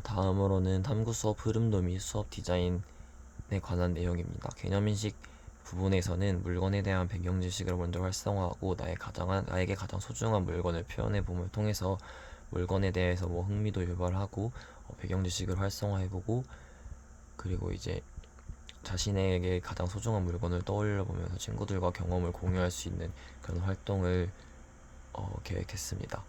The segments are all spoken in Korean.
다음으로는 탐구 수업 흐름도 및 수업 디자인에 관한 내용입니다. 개념인식 부분에서는 물건에 대한 배경 지식을 먼저 활성화하고 나에게 가장 소중한 물건을 표현해 봄을 통해서 물건에 대해서 흥미도 유발하고 배경 지식을 활성화해보고, 그리고 이제 자신에게 가장 소중한 물건을 떠올려 보면서 친구들과 경험을 공유할 수 있는 그런 활동을 계획했습니다.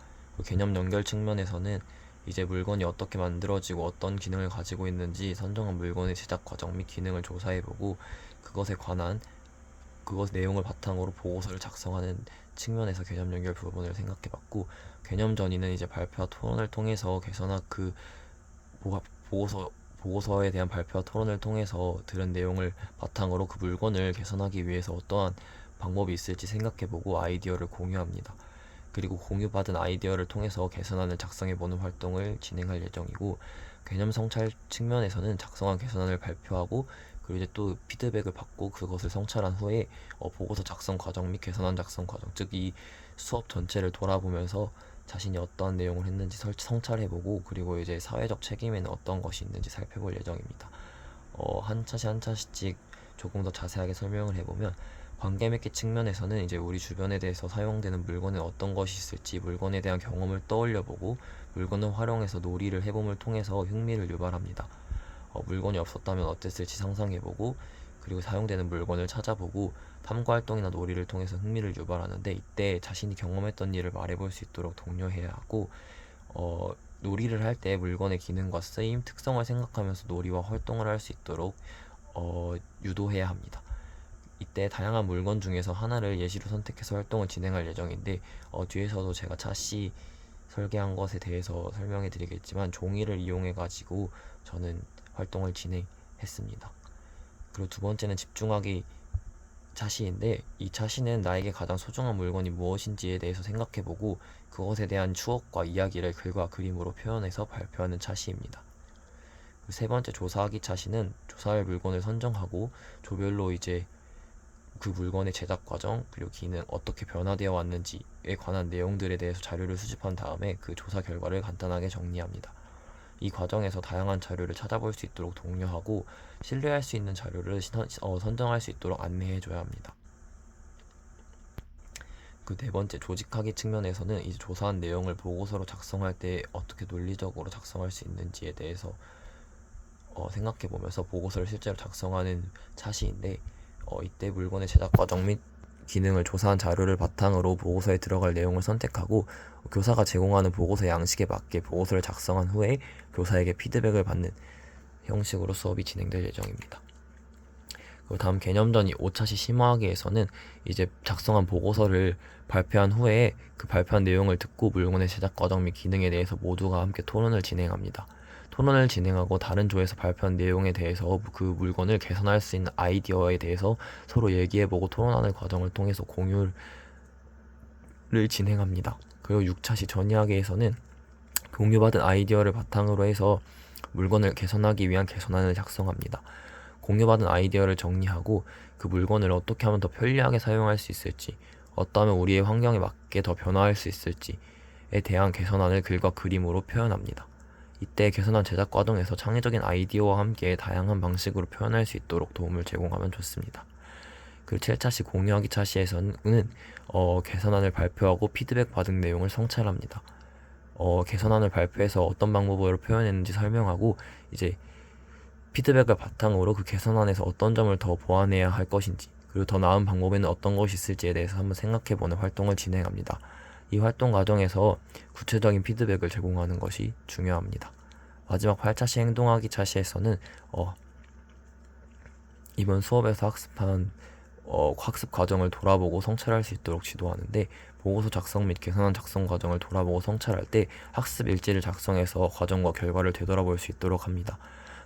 개념 연결 측면에서는 이제 물건이 어떻게 만들어지고 어떤 기능을 가지고 있는지 선정한 물건의 제작 과정 및 기능을 조사해보고, 그것 내용을 바탕으로 보고서를 작성하는 측면에서 개념 연결 부분을 생각해봤고, 개념 전이는 이제 발표와 토론을 통해서 보고서에 대한 발표와 토론을 통해서 들은 내용을 바탕으로 그 물건을 개선하기 위해서 어떠한 방법이 있을지 생각해보고 아이디어를 공유합니다. 그리고 공유받은 아이디어를 통해서 개선안을 작성해보는 활동을 진행할 예정이고, 개념 성찰 측면에서는 작성한 개선안을 발표하고, 그리고 이제 또 피드백을 받고 그것을 성찰한 후에 보고서 작성 과정 및 개선안 작성 과정, 즉 이 수업 전체를 돌아보면서 자신이 어떠한 내용을 했는지 성찰해보고, 그리고 이제 사회적 책임에는 어떤 것이 있는지 살펴볼 예정입니다. 한 차씩 한 차씩 조금 더 자세하게 설명을 해보면, 관계 맺기 측면에서는 이제 우리 주변에 대해서 사용되는 물건에 어떤 것이 있을지 물건에 대한 경험을 떠올려보고, 물건을 활용해서 놀이를 해봄을 통해서 흥미를 유발합니다. 물건이 없었다면 어땠을지 상상해보고, 그리고 사용되는 물건을 찾아보고 탐구활동이나 놀이를 통해서 흥미를 유발하는데, 이때 자신이 경험했던 일을 말해볼 수 있도록 독려해야 하고, 놀이를 할 때 물건의 기능과 쓰임, 특성을 생각하면서 놀이와 활동을 할 수 있도록 유도해야 합니다. 이때 다양한 물건 중에서 하나를 예시로 선택해서 활동을 진행할 예정인데, 뒤에서도 제가 차시 설계한 것에 대해서 설명해 드리겠지만, 종이를 이용해 가지고 저는 활동을 진행했습니다. 그리고 두 번째는 집중하기 차시인데, 이 차시는 나에게 가장 소중한 물건이 무엇인지에 대해서 생각해보고 그것에 대한 추억과 이야기를 글과 그림으로 표현해서 발표하는 차시입니다. 세 번째 조사하기 차시는 조사할 물건을 선정하고 조별로 이제 그 물건의 제작 과정, 그리고 기능, 어떻게 변화되어 왔는지에 관한 내용들에 대해서 자료를 수집한 다음에 그 조사 결과를 간단하게 정리합니다. 이 과정에서 다양한 자료를 찾아볼 수 있도록 독려하고, 신뢰할 수 있는 자료를 선정할 수 있도록 안내해줘야 합니다. 그 네 번째 조직하기 측면에서는 이제 조사한 내용을 보고서로 작성할 때 어떻게 논리적으로 작성할 수 있는지에 대해서 생각해보면서 보고서를 실제로 작성하는 차시인데, 이때 물건의 제작 과정 및 기능을 조사한 자료를 바탕으로 보고서에 들어갈 내용을 선택하고, 교사가 제공하는 보고서 양식에 맞게 보고서를 작성한 후에 교사에게 피드백을 받는 형식으로 수업이 진행될 예정입니다. 그리고 다음 개념전이 5차시 심화하기에서는 이제 작성한 보고서를 발표한 후에 그 발표한 내용을 듣고 물건의 제작 과정 및 기능에 대해서 모두가 함께 토론을 진행합니다. 토론을 진행하고 다른 조에서 발표한 내용에 대해서 그 물건을 개선할 수 있는 아이디어에 대해서 서로 얘기해보고 토론하는 과정을 통해서 공유를 진행합니다. 그리고 6차시 전이하기에서는 공유받은 아이디어를 바탕으로 해서 물건을 개선하기 위한 개선안을 작성합니다. 공유받은 아이디어를 정리하고 그 물건을 어떻게 하면 더 편리하게 사용할 수 있을지, 어떠하면 우리의 환경에 맞게 더 변화할 수 있을지에 대한 개선안을 글과 그림으로 표현합니다. 이때 개선안 제작 과정에서 창의적인 아이디어와 함께 다양한 방식으로 표현할 수 있도록 도움을 제공하면 좋습니다. 그 7차시 공유하기 차시에서는 개선안을 발표하고 피드백 받은 내용을 성찰합니다. 개선안을 발표해서 어떤 방법으로 표현했는지 설명하고, 이제 피드백을 바탕으로 그 개선안에서 어떤 점을 더 보완해야 할 것인지, 그리고 더 나은 방법에는 어떤 것이 있을지에 대해서 한번 생각해보는 활동을 진행합니다. 이 활동 과정에서 구체적인 피드백을 제공하는 것이 중요합니다. 마지막 8차시 행동하기 차시에서는 이번 수업에서 학습한 학습 과정을 돌아보고 성찰할 수 있도록 지도하는데, 보고서 작성 및 개선안 작성 과정을 돌아보고 성찰할 때 학습 일지를 작성해서 과정과 결과를 되돌아볼 수 있도록 합니다.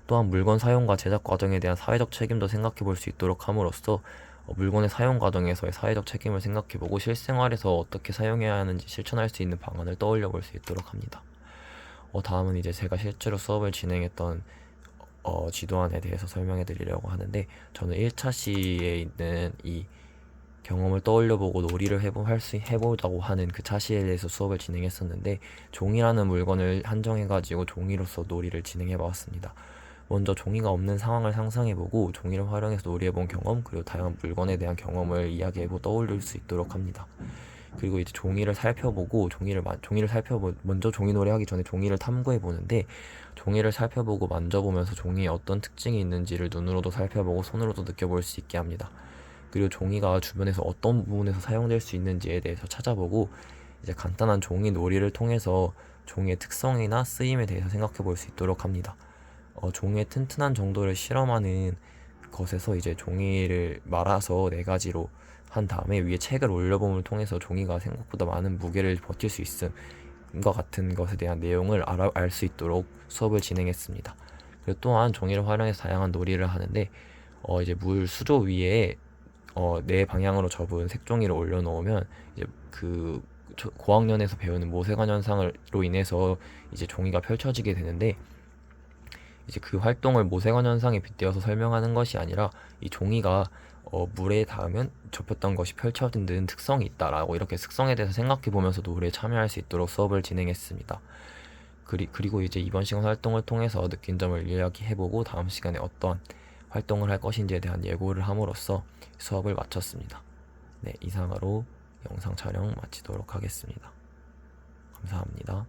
또한 물건 사용과 제작 과정에 대한 사회적 책임도 생각해 볼 수 있도록 함으로써 물건의 사용 과정에서의 사회적 책임을 생각해보고 실생활에서 어떻게 사용해야 하는지 실천할 수 있는 방안을 떠올려 볼 수 있도록 합니다. 다음은 이제 제가 실제로 수업을 진행했던 지도안에 대해서 설명해 드리려고 하는데, 저는 1차시에 있는 이 경험을 떠올려보고 놀이를 해보자고 하는 그 차시에 대해서 수업을 진행했었는데, 종이라는 물건을 한정해가지고 종이로서 놀이를 진행해봤습니다. 먼저 종이가 없는 상황을 상상해보고 종이를 활용해서 놀이해본 경험, 그리고 다양한 물건에 대한 경험을 이야기해보고 떠올릴 수 있도록 합니다. 그리고 이제 종이를 살펴보고 먼저 종이놀이 하기 전에 종이를 탐구해보는데, 종이를 살펴보고 만져보면서 종이에 어떤 특징이 있는지를 눈으로도 살펴보고 손으로도 느껴볼 수 있게 합니다. 그리고 종이가 주변에서 어떤 부분에서 사용될 수 있는지에 대해서 찾아보고, 이제 간단한 종이 놀이를 통해서 종이의 특성이나 쓰임에 대해서 생각해 볼 수 있도록 합니다. 종이의 튼튼한 정도를 실험하는 것에서 이제 종이를 말아서 네 가지로 한 다음에 위에 책을 올려봄을 통해서 종이가 생각보다 많은 무게를 버틸 수 있음과 같은 것에 대한 내용을 알 수 있도록 수업을 진행했습니다. 그리고 또한 종이를 활용해서 다양한 놀이를 하는데, 이제 물 수조 위에 네 방향으로 접은 색종이를 올려놓으면 이제 그 고학년에서 배우는 모세관 현상으로 인해서 이제 종이가 펼쳐지게 되는데, 이제 그 활동을 모세관 현상에 빗대어서 설명하는 것이 아니라 이 종이가 물에 닿으면 접혔던 것이 펼쳐진다는 특성이 있다라고, 이렇게 특성에 대해서 생각해 보면서 놀이에 참여할 수 있도록 수업을 진행했습니다. 그리고 이제 이번 시간 활동을 통해서 느낀 점을 이야기해보고 다음 시간에 어떤 활동을 할 것인지에 대한 예고를 함으로써 수업을 마쳤습니다. 네, 이상으로 영상 촬영 마치도록 하겠습니다. 감사합니다.